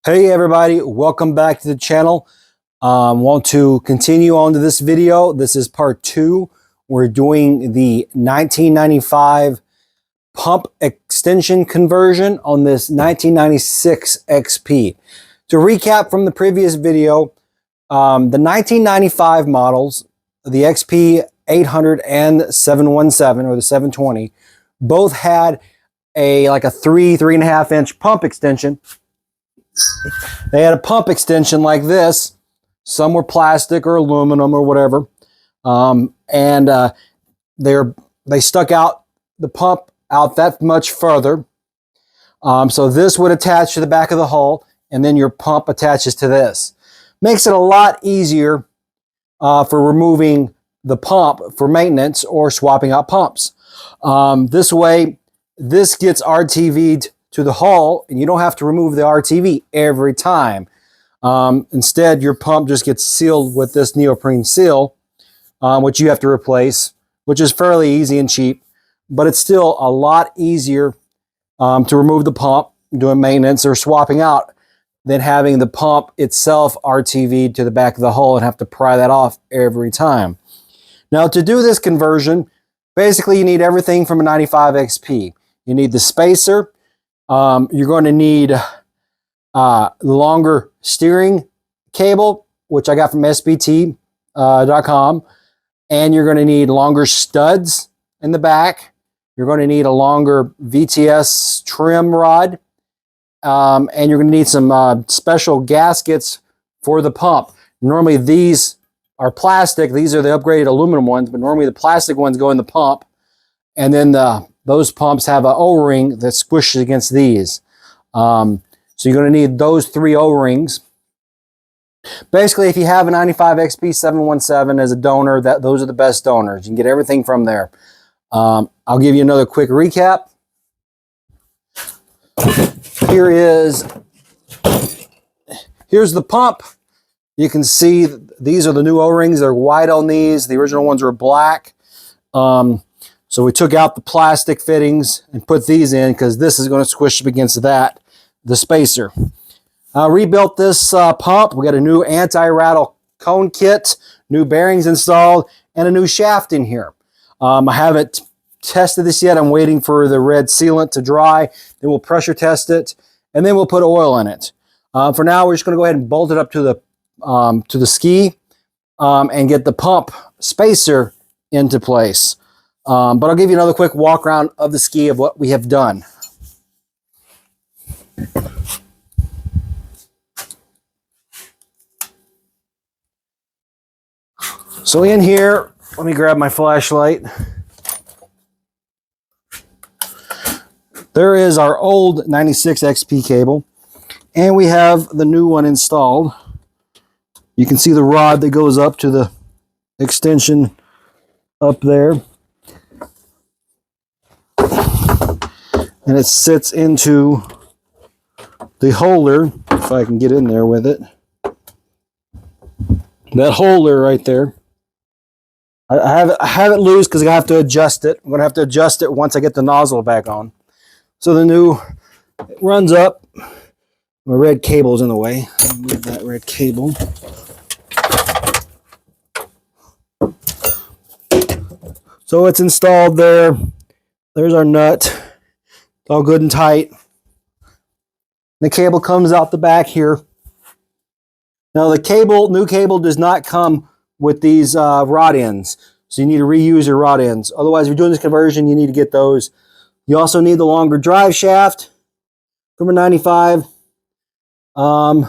Hey everybody, welcome back to the channel. Want to continue on to this video. This is part 2. We're doing the 1995 pump extension conversion on this 1996 XP. To recap from the previous video, the 1995 models, the XP 800 and 717 or the 720, both had like a 3.5 inch pump extension. They had a pump extension like this. Some were plastic or aluminum or whatever. They stuck out the pump out that much further. So this would attach to the back of the hull, and then your pump attaches to this. Makes it a lot easier for removing the pump for maintenance or swapping out pumps. This way, this gets RTV'd to the hull, and you don't have to remove the RTV every time. Instead, your pump just gets sealed with this neoprene seal, which you have to replace, which is fairly easy and cheap, but it's still a lot easier to remove the pump doing maintenance or swapping out than having the pump itself RTV'd to the back of the hull and have to pry that off every time. Now, to do this conversion, basically you need everything from a 95 XP. You need the spacer. You're going to need longer steering cable, which I got from SBT.com, and you're going to need longer studs in the back. You're going to need a longer VTS trim rod, and you're going to need some special gaskets for the pump. Normally these are plastic. These are the upgraded aluminum ones, but normally the plastic ones go in the pump, and then those pumps have an O-ring that squishes against these. So you're going to need those 3 O-rings. Basically, if you have a 95 XP 717 as a donor, those are the best donors. You can get everything from there. I'll give you another quick recap. Here's the pump. You can see these are the new O-rings. They're white on these. The original ones were black. So we took out the plastic fittings and put these in because this is going to squish up against the spacer. Rebuilt this pump. We got a new anti-rattle cone kit, new bearings installed, and a new shaft in here. I haven't tested this yet. I'm waiting for the red sealant to dry. Then we'll pressure test it, and then we'll put oil in it. For now, we're just going to go ahead and bolt it up to the ski and get the pump spacer into place. But I'll give you another quick walk around of the ski of what we have done. So in here, let me grab my flashlight. There is our old 96 XP cable, and we have the new one installed. You can see the rod that goes up to the extension up there. And it sits into the holder, if I can get in there with it. That holder right there. I have it loose because I have to adjust it. I'm going to have to adjust it once I get the nozzle back on. So it runs up. My red cable's in the way. I'll move that red cable. So it's installed there. There's our nut. It's all good and tight. The cable comes out the back here. Now the new cable does not come with these rod ends. So you need to reuse your rod ends. Otherwise, if you're doing this conversion, you need to get those. You also need the longer drive shaft from a 95. And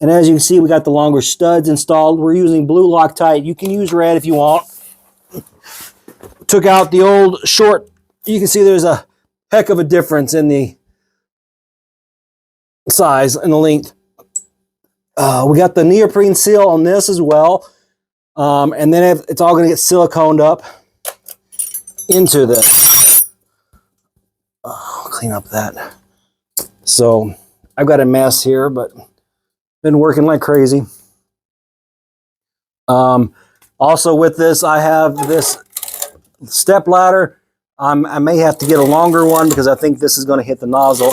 as you can see, we got the longer studs installed. We're using blue Loctite. You can use red if you want. Took out the old short. You can see there's a heck of a difference in the size and the length. We got the neoprene seal on this as well. And then it's all going to get siliconed up into this. I'll clean up that. So I've got a mess here, but been working like crazy. Also with this, I have this step ladder. I may have to get a longer one because I think this is going to hit the nozzle.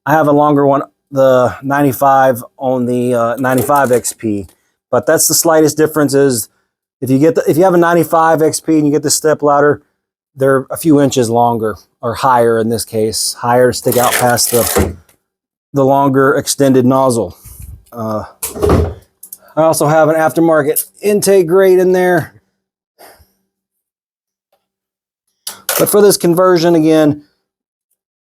I have a longer one the 95 on the 95 XP, but that's the slightest difference. Is if you have a 95 XP and you get the step ladder, they're a few inches longer, or higher in this case, higher to stick out past the longer extended nozzle. I also have an aftermarket intake grate in there. But for this conversion, again,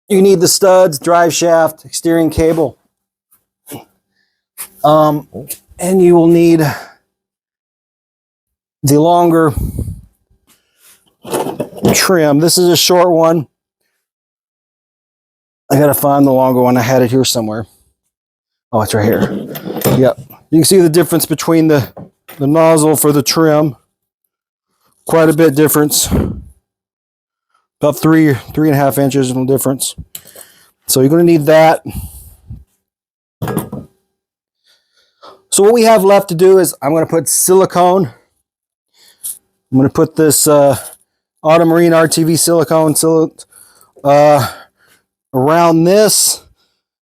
you need the studs, drive shaft, steering cable. And you will need the longer trim. This is a short one. I gotta find the longer one. I had it here somewhere. Oh, it's right here. Yep. You can see the difference between the nozzle for the trim. Quite a bit difference. About 3.5 inches in difference. So you're going to need that. So what we have left to do is I'm going to put silicone. I'm going to put this Automarine RTV silicone around this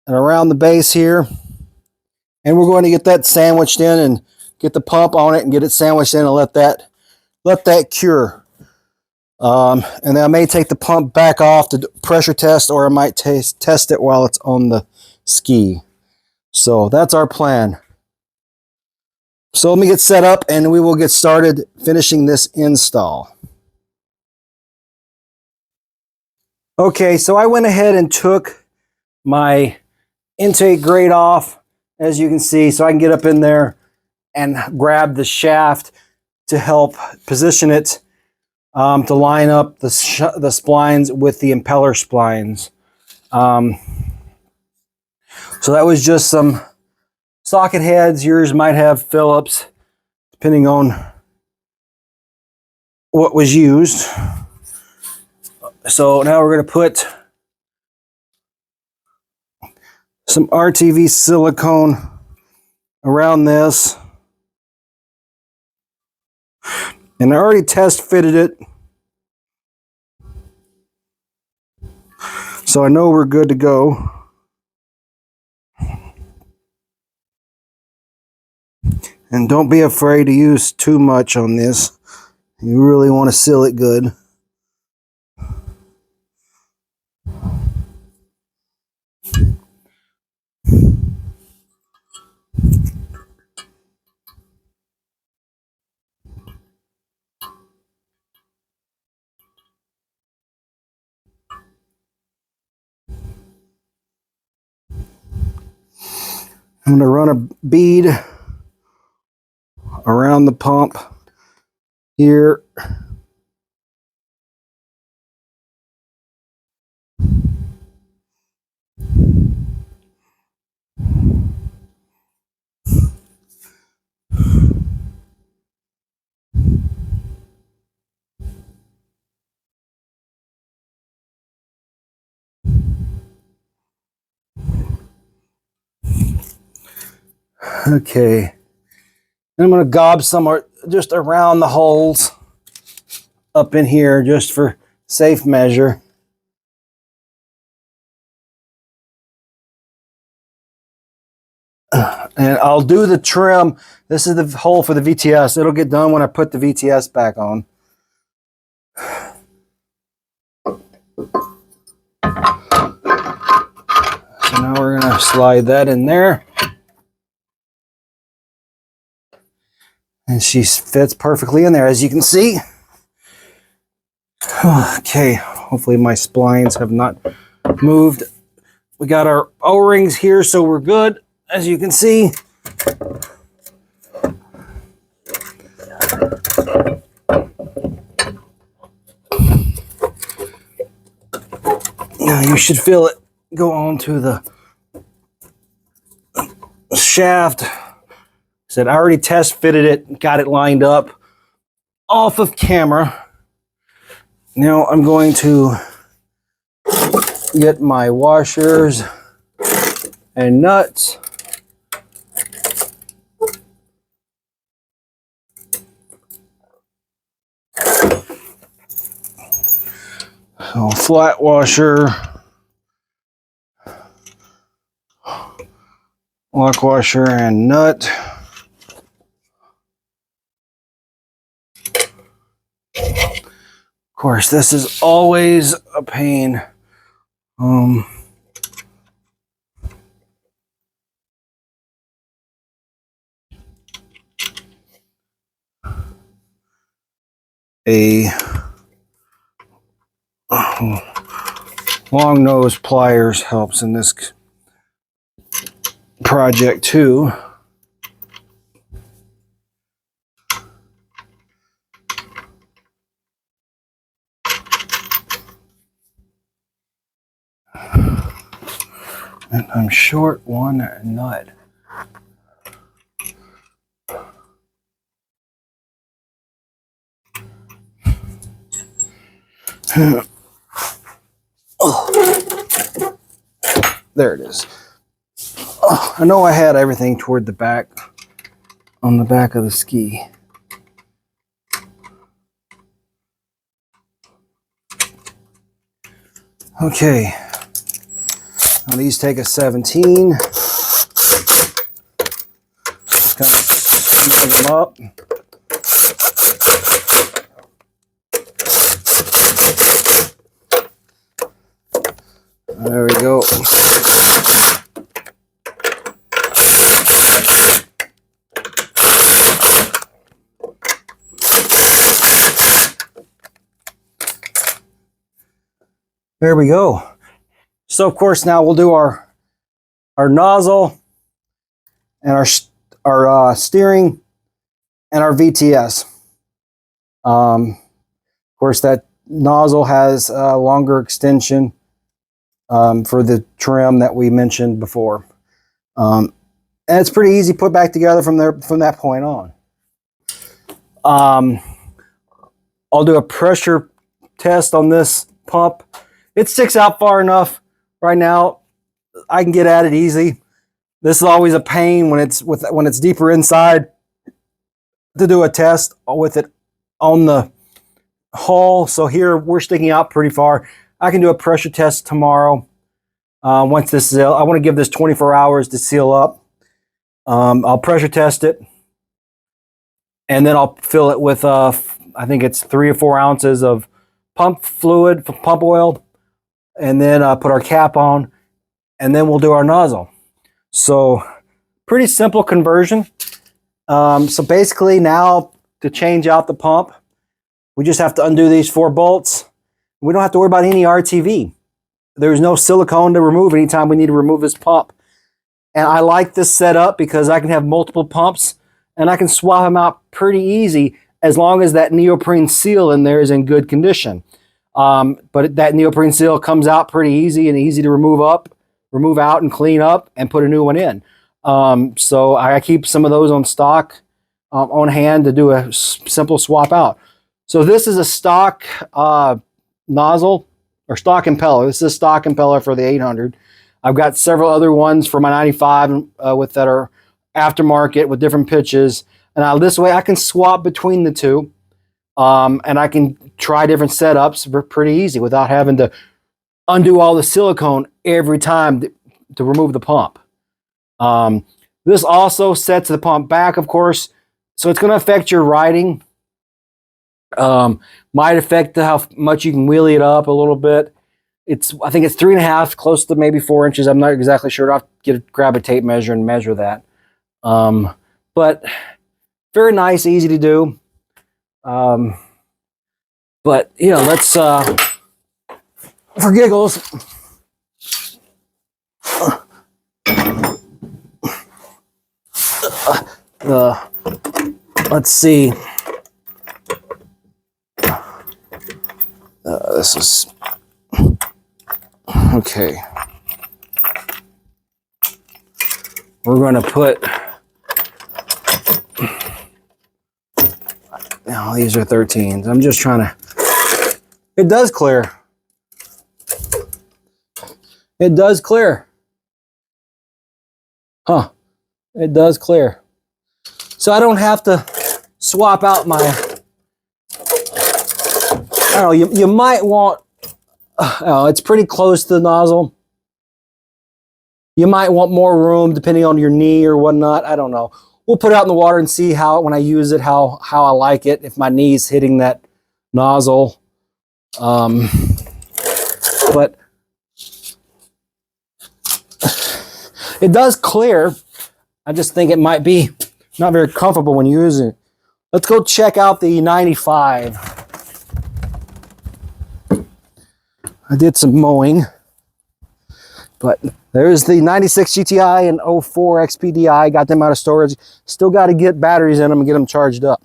and around the base here. And we're going to get that sandwiched in and get the pump on it and get it sandwiched in and let that cure. And then I may take the pump back off to pressure test, or I might test it while it's on the ski. So that's our plan. So let me get set up and we will get started finishing this install. Okay, so I went ahead and took my intake grate off, as you can see, so I can get up in there and grab the shaft to help position it to line up the splines with the impeller splines. So that was just some socket heads. Yours might have Phillips, depending on what was used. So now we're going to put some RTV silicone around this. And I already test fitted it, so I know we're good to go. And don't be afraid to use too much on this. You really want to seal it good. I'm going to run a bead around the pump here. Okay. And I'm going to gob some just around the holes up in here, just for safe measure. And I'll do the trim. This is the hole for the VTS. It'll get done when I put the VTS back on. So now we're going to slide that in there. And she fits perfectly in there, as you can see. Okay, hopefully my splines have not moved. We got our O-rings here, so we're good, as you can see. Now you should feel it go onto the shaft. Said I already test fitted it, got it lined up off of camera. Now I'm going to get my washers and nuts. So flat washer. lock washer and nut. Of course, this is always a pain. A long nose pliers helps in this project too. And I'm short one nut. Oh. There it is. Oh, I know I had everything toward the back, on the back of the ski. Okay. Now these take a 17. Just kind of snug them up. There we go. There we go. So of course now we'll do our nozzle and our steering and our VTS. Of course that nozzle has a longer extension for the trim that we mentioned before. And it's pretty easy to put back together from that point on. I'll do a pressure test on this pump. It sticks out far enough right now. I can get at it easy. This is always a pain when it's deeper inside to do a test with it on the hull. So here we're sticking out pretty far. I can do a pressure test tomorrow. Once this is, I want to give this 24 hours to seal up. I'll pressure test it, and then I'll fill it with I think it's 3 or 4 ounces of pump fluid, pump oil, and then put our cap on, and then we'll do our nozzle. So pretty simple conversion. So basically now to change out the pump, we just have to undo these 4 bolts. We don't have to worry about any RTV. There's no silicone to remove anytime we need to remove this pump. And I like this setup because I can have multiple pumps and I can swap them out pretty easy as long as that neoprene seal in there is in good condition. But that neoprene seal comes out pretty easy and easy to remove out and clean up and put a new one in. So I keep some of those on stock, on hand to do a simple swap out. So this is a stock nozzle or stock impeller. This is a stock impeller for the 800. I've got several other ones for my 95 that are aftermarket with different pitches. And this way I can swap between the two. And I can try different setups pretty easy without having to undo all the silicone every time to remove the pump. This also sets the pump back, of course, so it's going to affect your riding. Might affect how much you can wheelie it up a little bit. I think it's 3.5, close to maybe 4 inches. I'm not exactly sure. I'll have to grab a tape measure and measure that. But very nice, easy to do. But yeah, let's for giggles, let's see. This is okay. We're going to put. Now these are 13s. I'm just trying to. It does clear. It does clear. Huh. It does clear. So I don't have to swap out my. I don't know. You might want. Oh, it's pretty close to the nozzle. You might want more room depending on your knee or whatnot. I don't know. We'll put it out in the water and see how, when I use it, how I like it. If my knee's hitting that nozzle. But it does clear. I just think it might be not very comfortable when you use it. Let's go check out the 95. I did some mowing, but there's the 96 GTI and 04 XPDI. Got them out of storage. Still got to get batteries in them and get them charged up.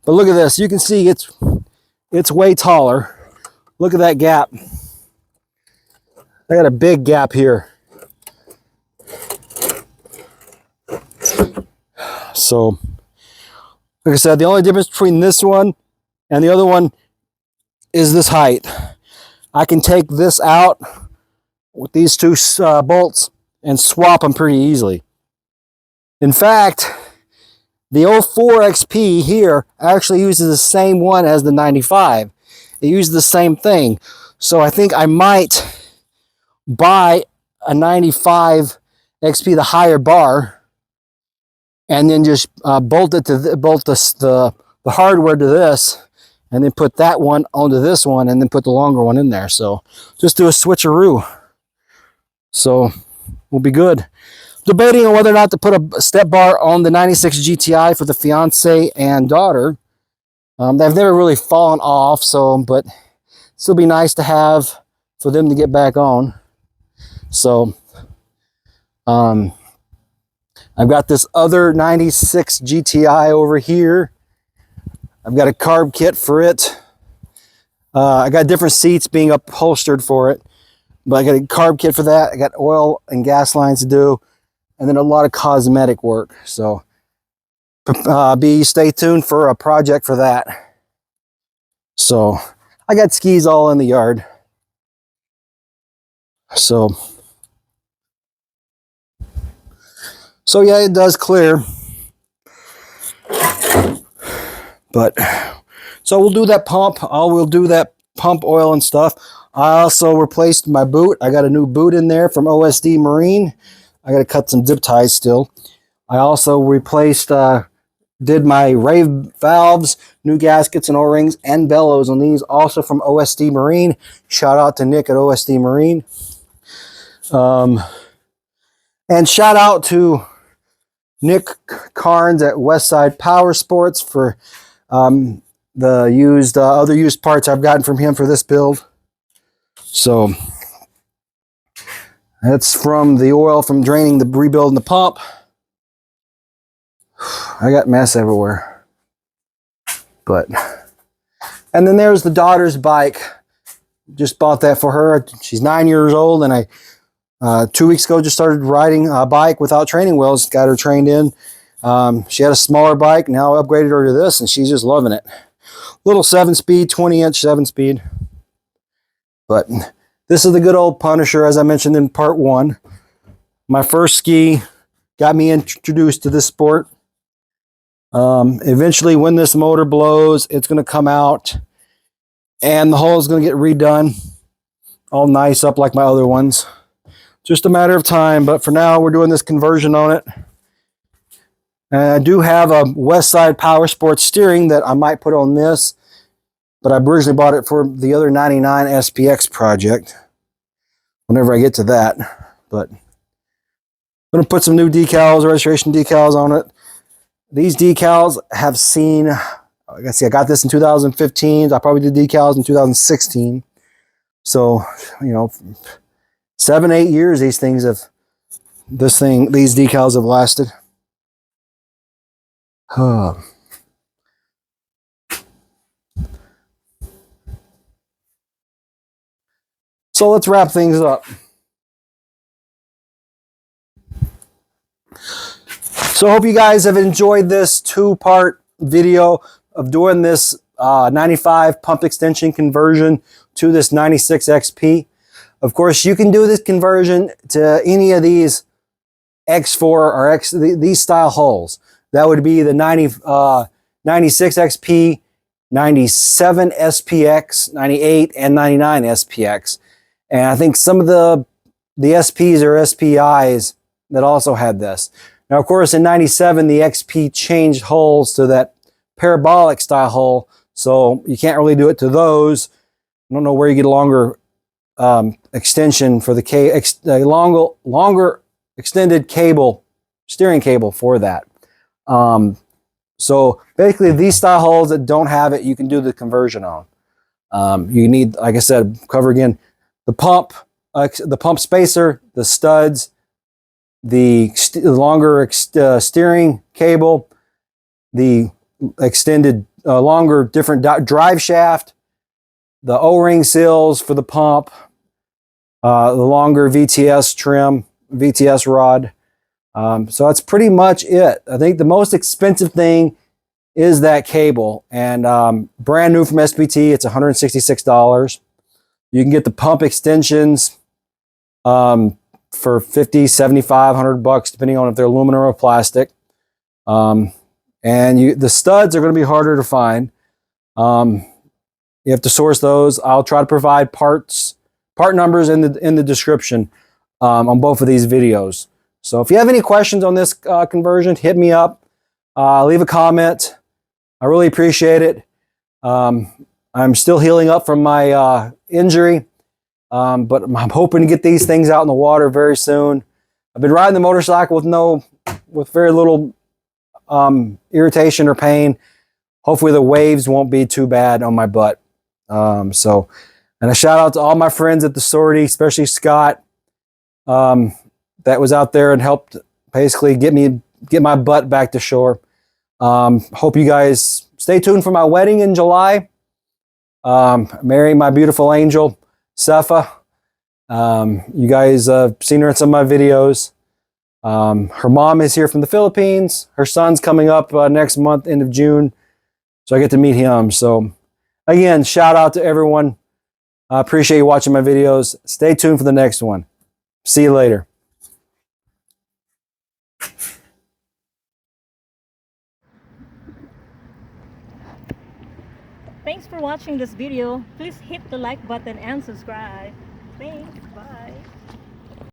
But look at this. You can see it's way taller. Look at that gap. I got a big gap here. So, like I said, the only difference between this one and the other one is this height. I can take this out with these two bolts and swap them pretty easily. In fact, the 04 XP here actually uses the same one as the 95. It uses the same thing. So I think I might buy a 95 XP, the higher bar, and then just bolt the hardware to this, and then put that one onto this one, and then put the longer one in there. So just do a switcheroo. So we'll be good. Debating on whether or not to put a step bar on the 96 GTI for the fiance and daughter. They've never really fallen off, so, but still be nice to have for them to get back on. So I've got this other 96 GTI over here. I've got a carb kit for it. I got different seats being upholstered for it, but I got a carb kit for that. I got oil and gas lines to do, and then a lot of cosmetic work. So stay tuned for a project for that. So I got skis all in the yard. So yeah, it does clear. But so we'll do that pump. We'll do that pump oil and stuff. I also replaced my boot. I got a new boot in there from OSD Marine. I got to cut some zip ties still. I also replaced, did my rave valves, new gaskets and O-rings, and bellows on these, also from OSD Marine. Shout out to Nick at OSD Marine. And shout out to Nick Carnes at Westside Power Sports for the other used parts I've gotten from him for this build. So that's from the oil from draining the rebuilding the pump. I got mess everywhere. But and then there's the daughter's bike. Just bought that for her. She's 9 years old, and I 2 weeks ago just started riding a bike without training wheels. Got her trained in. She had a smaller bike. Now I upgraded her to this, and she's just loving it. Little 7-speed, 20-inch 7-speed. But this is the good old Punisher, as I mentioned in part 1. My first ski got me introduced to this sport. Eventually, when this motor blows, it's going to come out, and the hull is going to get redone, all nice up like my other ones. Just a matter of time, but for now, we're doing this conversion on it. And I do have a Westside Power Sports steering that I might put on this, but I originally bought it for the other 99 SPX project, whenever I get to that. But I'm going to put some new decals, registration decals on it. These decals have seen, I got this in 2015. I probably did decals in 2016. So, you know, 7-8 years these decals have lasted. So let's wrap things up. So I hope you guys have enjoyed this 2-part video of doing this 95 pump extension conversion to this 96 XP. Of course, you can do this conversion to any of these X4 or these style hulls. That would be the 96 XP, 97 SPX, 98, and 99 SPX. And I think some of the the SPs or SPIs that also had this. Now, of course, in 97, the XP changed hulls to that parabolic style hull, so you can't really do it to those. I don't know where you get a longer extension for the longer extended cable, steering cable for that. So basically, these style hulls that don't have it, you can do the conversion on. You need, like I said, cover again, the pump spacer, the studs, the longer steering cable, the extended, longer, different drive shaft, the O-ring seals for the pump, the longer VTS trim, VTS rod. So that's pretty much it. I think the most expensive thing is that cable, and brand new from SPT, it's $166. You can get the pump extensions for 50, 75, $100, depending on if they're aluminum or plastic. And the studs are going to be harder to find. You have to source those. I'll try to provide part numbers in the description on both of these videos. So if you have any questions on this conversion, hit me up. Leave a comment. I really appreciate it. I'm still healing up from my injury, but I'm hoping to get these things out in the water very soon. I've been riding the motorcycle with very little irritation or pain. Hopefully the waves won't be too bad on my butt. And a shout out to all my friends at the sortie, especially Scott, that was out there and helped basically get my butt back to shore. Hope you guys stay tuned for my wedding in July. Marrying my beautiful angel, Sepha. You guys seen her in some of my videos. Her mom is here from the Philippines. Her son's coming up next month, end of June. So I get to meet him. So again, shout out to everyone. I appreciate you watching my videos. Stay tuned for the next one. See you later. Thanks for watching this video. Please hit the like button and subscribe. Thanks. Bye.